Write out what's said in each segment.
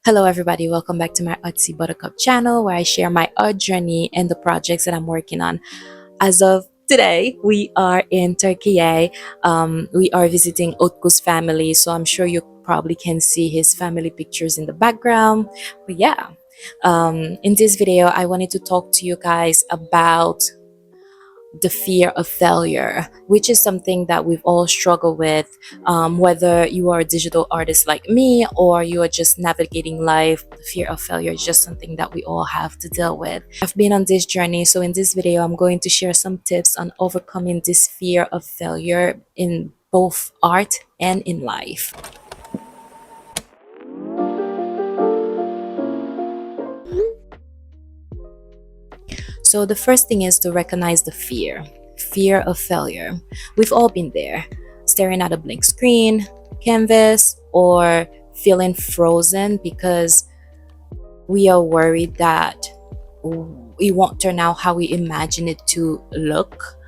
Hello everybody, welcome back to my Artsy Buttercup channel where I share my art journey and the projects that I'm working on. As of today, we are in Turkey. We are visiting Utku's family, so I'm sure you probably can see his family pictures in the background. But yeah, in this video, I wanted to talk to you guys about the fear of failure, which is something that we've all struggled with, whether you are a digital artist like me or you are just navigating life. The fear of failure is just something that we all have to deal with. I've been on this journey, so in this video I'm going to share some tips on overcoming this fear of failure in both art and in life. So the first thing is to recognize the fear of failure. We've all been there, staring at a blank screen, canvas, or feeling frozen because we are worried that we won't turn out how we imagine it to look,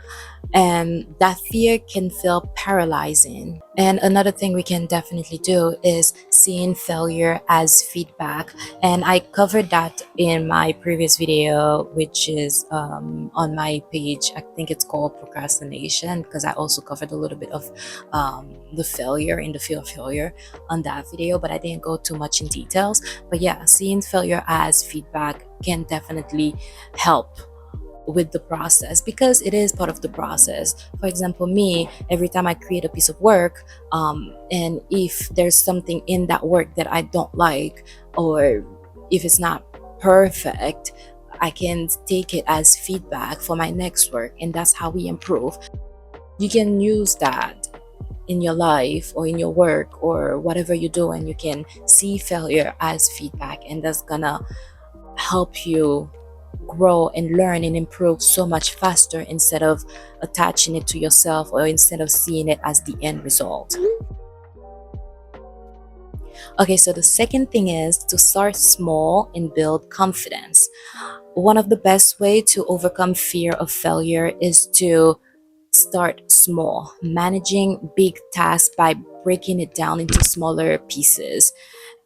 and that fear can feel paralyzing. And another thing we can definitely do is seeing failure as feedback, and I covered that in my previous video, which is on my page. I think it's called Procrastination, because I also covered a little bit of the failure in the fear of failure on that video, but I didn't go too much in details. But yeah, seeing failure as feedback can definitely help with the process, because it is part of the process. For example, me, every time I create a piece of work, and if there's something in that work that I don't like, or if it's not perfect, I can take it as feedback for my next work, and that's how we improve. You can use that in your life or in your work or whatever you do, and you can see failure as feedback, and that's gonna help you grow and learn and improve so much faster, instead of attaching it to yourself or instead of seeing it as the end result. Okay, so the second thing is to start small and build confidence. One of the best way to overcome fear of failure is to start small, managing big tasks by breaking it down into smaller pieces.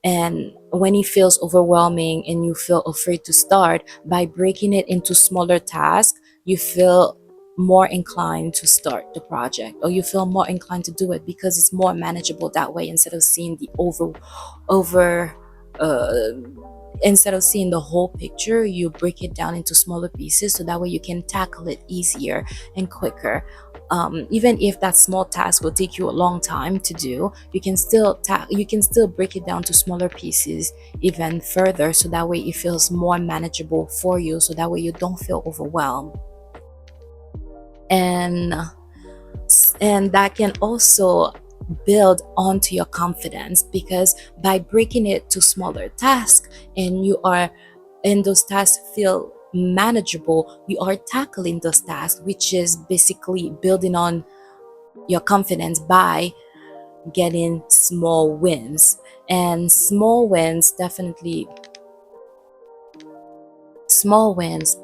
And when it feels overwhelming and you feel afraid to start, by breaking it into smaller tasks, you feel more inclined to start the project, or you feel more inclined to do it because it's more manageable that way, instead of seeing the over uh, instead of seeing the whole picture. You break it down into smaller pieces, so that way you can tackle it easier and quicker. Even if that small task will take you a long time to do, you can still break it down to smaller pieces even further, so that way it feels more manageable for you, so that way you don't feel overwhelmed. and and that can also build onto your confidence, because by breaking it to smaller tasks, and those tasks feel manageable, you are tackling those tasks, which is basically building on your confidence by getting small wins. And small wins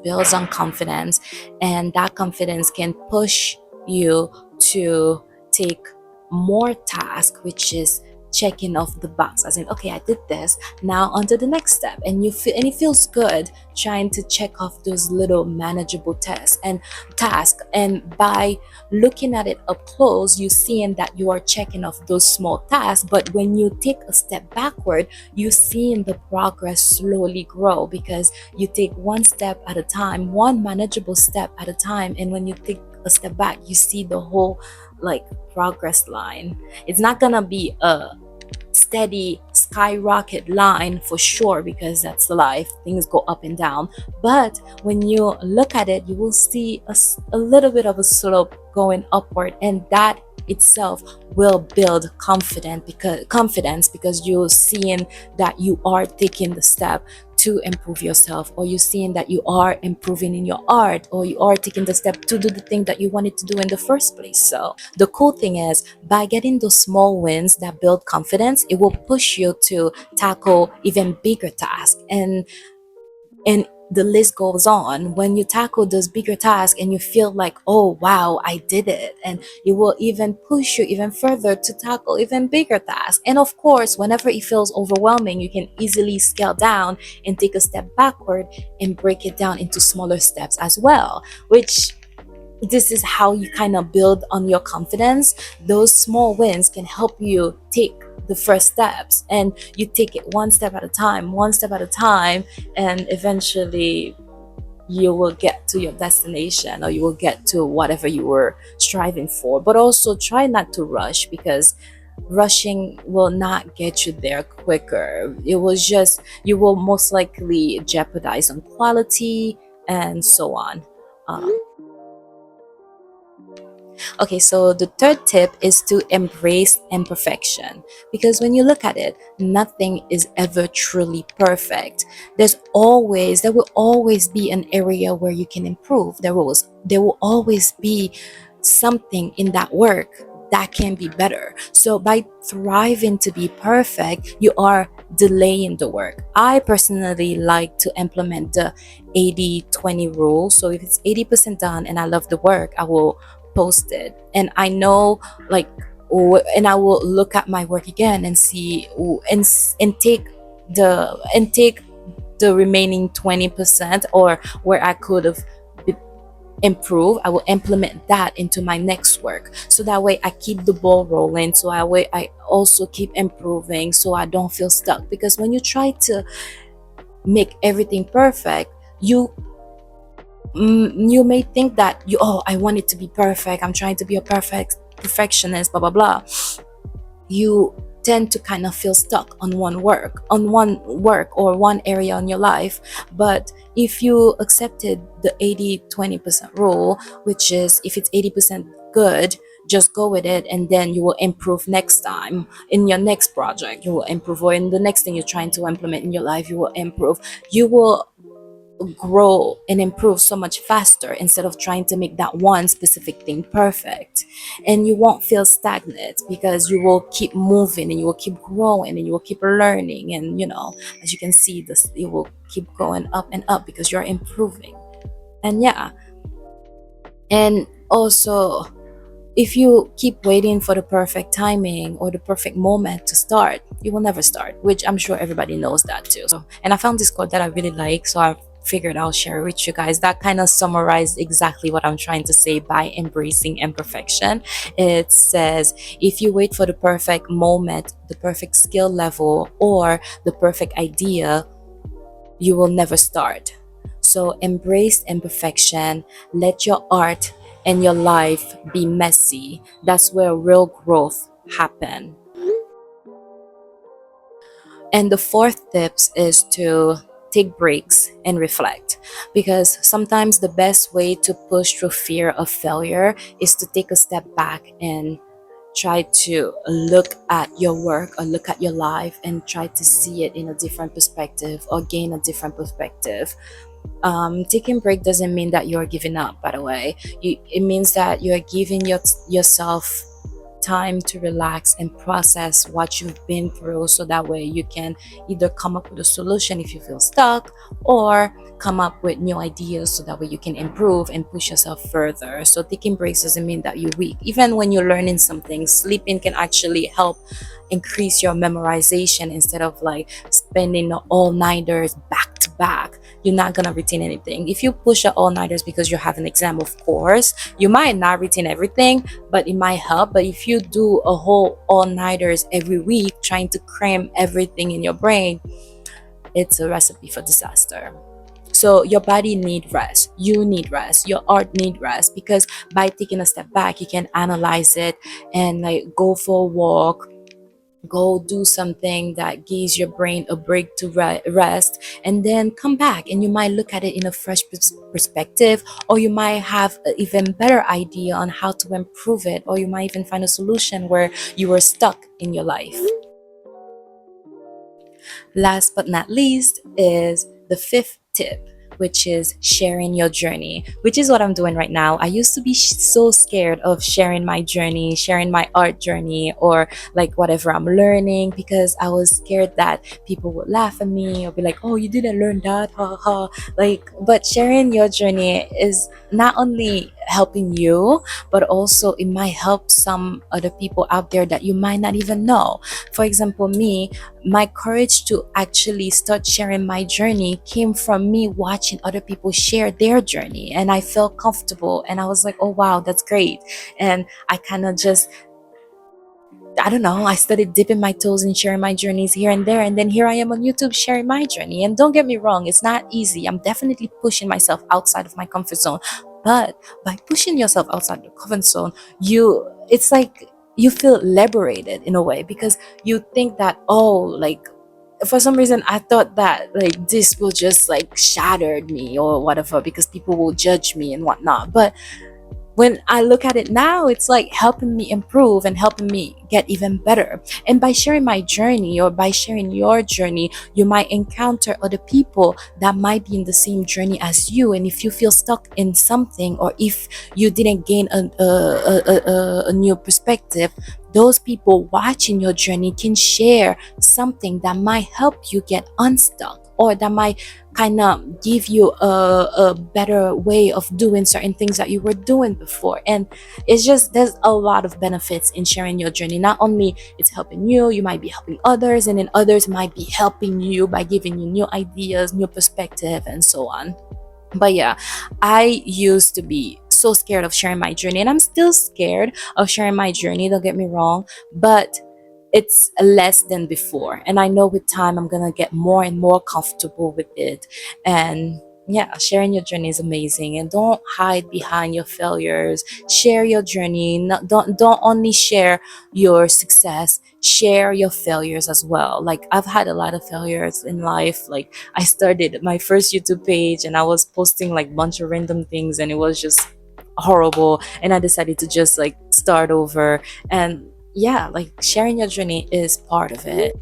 builds on confidence, and that confidence can push you to take more tasks, which is checking off the box, as in, okay, I did this, now on to the next step. And it feels good trying to check off those little manageable tasks, and by looking at it up close, you seeing that you are checking off those small tasks. But when you take a step backward, you seeing the progress slowly grow, because you take one step at a time, one manageable step at a time. And when you take a step back, you see the whole progress line. It's not gonna be a steady skyrocket line for sure, because that's life, things go up and down. But when you look at it, you will see a little bit of a slope going upward, and that itself will build confidence, because you're seeing that you are taking the step to improve yourself, or you're seeing that you are improving in your art, or you are taking the step to do the thing that you wanted to do in the first place. So the cool thing is, by getting those small wins that build confidence, it will push you to tackle even bigger tasks. And the list goes on. When you tackle those bigger tasks and you feel like, oh wow, I did it, and it will even push you even further to tackle even bigger tasks. And of course, whenever it feels overwhelming, you can easily scale down and take a step backward and break it down into smaller steps as well, which this is how you kind of build on your confidence. Those small wins can help you take the first steps, and you take it one step at a time, one step at a time, and eventually you will get to your destination, or you will get to whatever you were striving for. But also try not to rush, because rushing will not get you there quicker. It was just, you will most likely jeopardize on quality and so on. um, Okay, so the third tip is to embrace imperfection, because when you look at it, nothing is ever truly perfect. There will always be an area where you can improve. There will always be something in that work that can be better. So by thriving to be perfect, you are delaying the work. I personally like to implement the 80-20 rule. So if it's 80% done and I love the work, I will post it. And I know, like, and I will look at my work again and see, and take the remaining 20%, or where I could have improve, I will implement that into my next work. So that way I keep the ball rolling. So that way I also keep improving, so I don't feel stuck. Because when you try to make everything perfect, you may think that I want it to be perfect, I'm trying to be a perfectionist, blah blah blah. You tend to kind of feel stuck on one work or one area in your life. But if you accepted the 80-20% rule, which is, if it's 80% good, just go with it, and then you will improve next time. In your next project you will improve, or in the next thing you're trying to implement in your life, you will improve. You will grow and improve so much faster, instead of trying to make that one specific thing perfect. And you won't feel stagnant, because you will keep moving, and you will keep growing, and you will keep learning. And as you can see, this, you will keep going up and up, because you're improving. And yeah, and also, if you keep waiting for the perfect timing or the perfect moment to start, you will never start, which I'm sure everybody knows that too. So, and I found this quote that I really like, so I figured I'll share it with you guys. That kind of summarized exactly what I'm trying to say by embracing imperfection. It says, if you wait for the perfect moment, the perfect skill level, or the perfect idea, you will never start. So embrace imperfection. Let your art and your life be messy. That's where real growth happen. And the fourth tips is to take breaks and reflect, because sometimes the best way to push through fear of failure is to take a step back and try to look at your work, or look at your life, and try to see it in a different perspective, or gain a different perspective. Taking break doesn't mean that you're giving up, by the way. It means that you're giving yourself time to relax and process what you've been through, so that way you can either come up with a solution if you feel stuck, or come up with new ideas, so that way you can improve and push yourself further. So taking breaks doesn't mean that you're weak. Even when you're learning something, sleeping can actually help increase your memorization, instead of like spending all-nighters back to back. You're not gonna retain anything. If you push your all-nighters because you have an exam, of course you might not retain everything, but it might help. But if you do a whole all-nighters every week, trying to cram everything in your brain, it's a recipe for disaster. So your body need rest, you need rest, your art need rest, because by taking a step back, you can analyze it, and like go for a walk, go do something that gives your brain a break to rest, and then come back, and you might look at it in a fresh perspective, or you might have an even better idea on how to improve it, or you might even find a solution where you were stuck in your life. Last but not least is the fifth tip, which is sharing your journey, which is what I'm doing right now. I used to be so scared of sharing my journey, sharing my art journey, or like whatever I'm learning, because I was scared that people would laugh at me or be like, oh, you didn't learn that, ha ha. Like, but sharing your journey is not only helping you, but also it might help some other people out there that you might not even know. For example, me, my courage to actually start sharing my journey came from me watching other people share their journey, and I felt comfortable and I was like, oh wow, that's great. And I kind of just, I don't know, I started dipping my toes and sharing my journeys here and there. And then here I am on YouTube sharing my journey. And don't get me wrong, it's not easy. I'm definitely pushing myself outside of my comfort zone. But by pushing yourself outside the comfort zone, it's like you feel liberated in a way, because you think that, oh, like, for some reason I thought that like this will just like shatter me or whatever because people will judge me and whatnot. But when I look at it now, it's like helping me improve and helping me get even better. And by sharing my journey, or by sharing your journey, you might encounter other people that might be in the same journey as you. And if you feel stuck in something, or if you didn't gain a new perspective, those people watching your journey can share something that might help you get unstuck, or that might kind of give you a better way of doing certain things that you were doing before. And it's just, there's a lot of benefits in sharing your journey. Not only it's helping you, you might be helping others, and then others might be helping you by giving you new ideas, new perspective, and so on. But yeah, I used to be so scared of sharing my journey, and I'm still scared of sharing my journey, don't get me wrong, but it's less than before. And I know with time I'm gonna get more and more comfortable with it. And yeah, sharing your journey is amazing. And don't hide behind your failures. Share your journey. Don't only share your success, share your failures as well. Like, I've had a lot of failures in life. Like, I started my first YouTube page and I was posting like bunch of random things, and it was just horrible, and I decided to just like start over. And yeah, like, sharing your journey is part of it.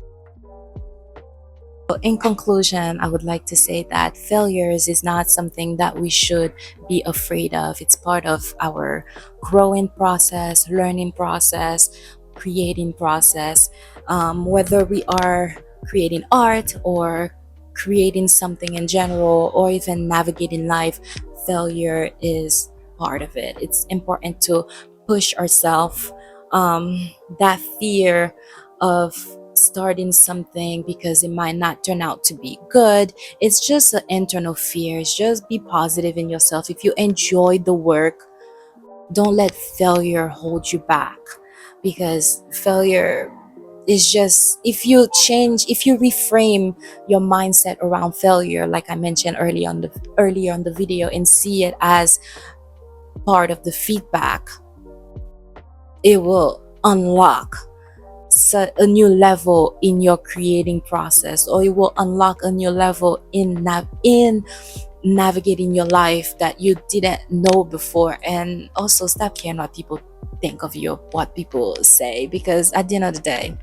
So in conclusion, I would like to say that failures is not something that we should be afraid of. It's part of our growing process, learning process, creating process. Whether we are creating art or creating something in general, or even navigating life, failure is part of it. It's important to push ourselves. That fear of starting something because it might not turn out to be good, it's just an internal fear. It's just be positive in yourself. If you enjoy the work, don't let failure hold you back, because failure is just, if you reframe your mindset around failure, like I mentioned earlier on the video, and see it as part of the feedback, it will unlock a new level in your creating process, or it will unlock a new level in navigating your life that you didn't know before. And also, stop caring what people think of you, what people say, because at the end of the day,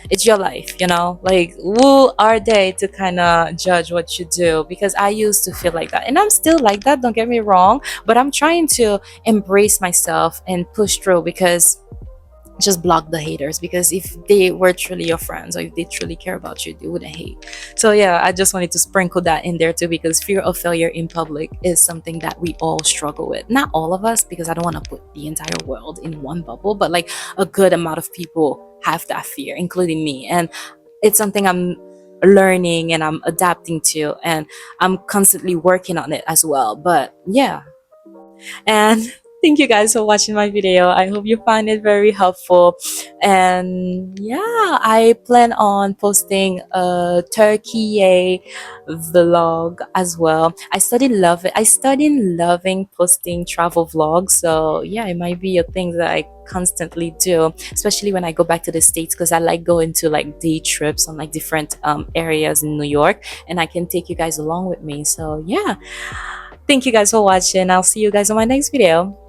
it's your life, you know? Like, who are they to kind of judge what you do? Because I used to feel like that, and I'm still like that, don't get me wrong, but I'm trying to embrace myself and push through, because just block the haters, because if they were truly your friends, or if they truly care about you, they wouldn't hate. So yeah, I just wanted to sprinkle that in there too, because fear of failure in public is something that we all struggle with. Not all of us, because I don't want to put the entire world in one bubble, but like a good amount of people have that fear, including me. And it's something I'm learning and I'm adapting to, and I'm constantly working on it as well. But yeah, and thank you guys for watching my video. I hope you find it very helpful. And yeah, I plan on posting a Turkey vlog as well. I started loving posting travel vlogs. So yeah, it might be a thing that I constantly do, especially when I go back to the States, because I like going to like day trips on like different areas in New York, and I can take you guys along with me. So yeah, thank you guys for watching. I'll see you guys on my next video.